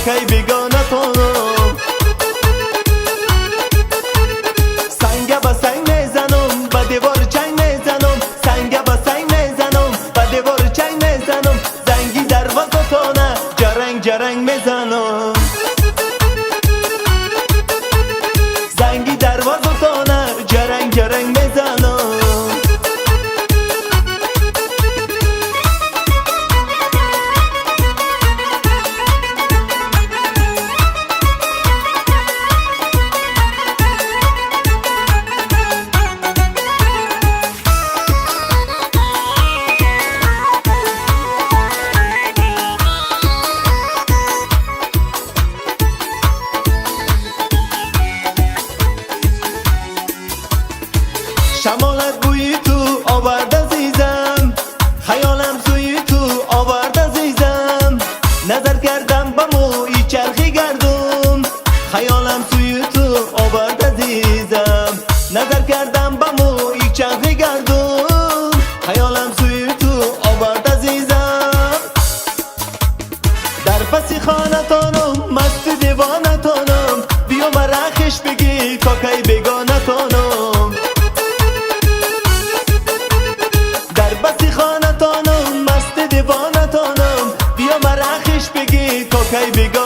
کوکای بیگانه تانم. سنگ با سنگ میزنم با دیوار چنگ میزنم، سنگ با سنگ میزنم با دیوار چنگ میزنم، زنگی دروازه تانه جرنگ جرنگ میزنم، زنگی دروازه تانه جرنگ جرنگ میزنم. شمالت بوی تو آورده زیزم، خیالم سوی تو آورده زیزم، نظر کردم با موی چرخی گردون، خیالم سوی تو آورده زیزم، نظر کردم با موی چرخی گردون، خیالم سوی تو آورده زیزم. در پسی خانه تانم مست دیوانه تانم، بیا مرا خش بگی کوکای بیگانه تانم. بسی خانه تانم مست دیوانه تانم، بیا مرا خش بگی کوکای بیگانه